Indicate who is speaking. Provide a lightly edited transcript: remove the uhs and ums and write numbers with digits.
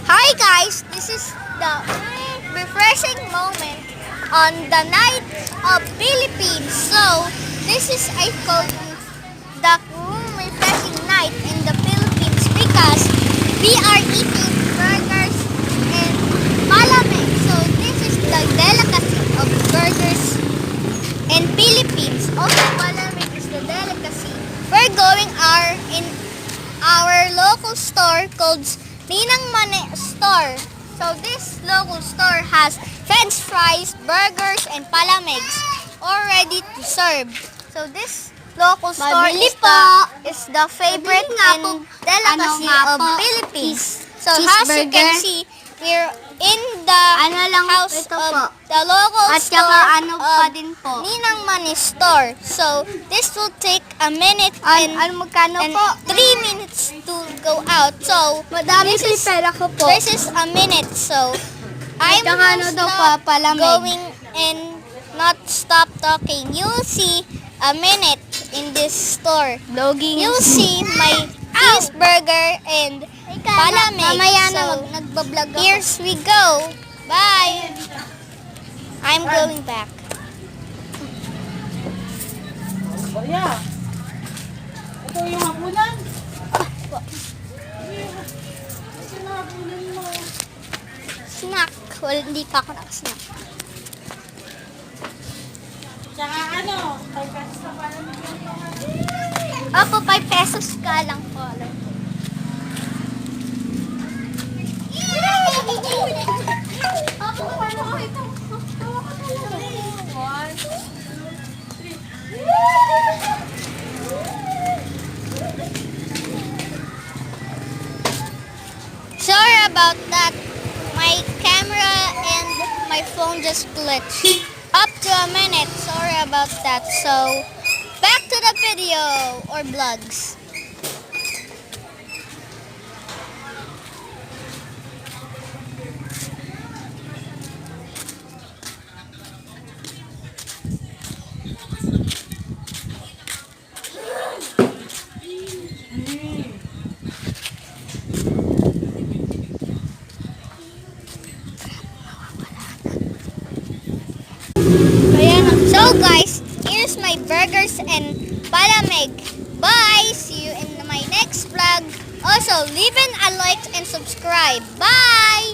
Speaker 1: Hi guys, this is the refreshing moment on the night of Philippines. So, this is I call the refreshing night in the Philippines because we are eating burgers and malamig. So, this is the delicacy of burgers in Philippines. Also, malamig is the delicacy. We're going in our local store called Ninang Mane Store. So this local store has French fries, burgers, and palamigs all ready to serve. So this local store is the favorite and delicacy of Philippines. So as you can see, we're in the house of the local store of Ninang Mane Store. So this will take a minute and 3 minutes to go out. So this is a minute. So I'm going and not stop talking. You'll see a minute in this store. You'll see my cheeseburger and palamig. So here we go. Bye. I'm going back.
Speaker 2: Yeah. Ito yung hapunan. Sinahapunan mo.
Speaker 1: Snack. Well, hindi pa ako nag-snack.
Speaker 2: Tsaka ano, 5 pesos na pala ng
Speaker 1: Opo, 5 pesos ka lang po. Opo, paano ko ito? Sorry about that. My camera and my phone just glitched. Up to a minute. Sorry about that. So, back to the video or vlogs. So guys, here's my burgers and palamig. Bye! See you in my next vlog. Also, leave a like and subscribe. Bye!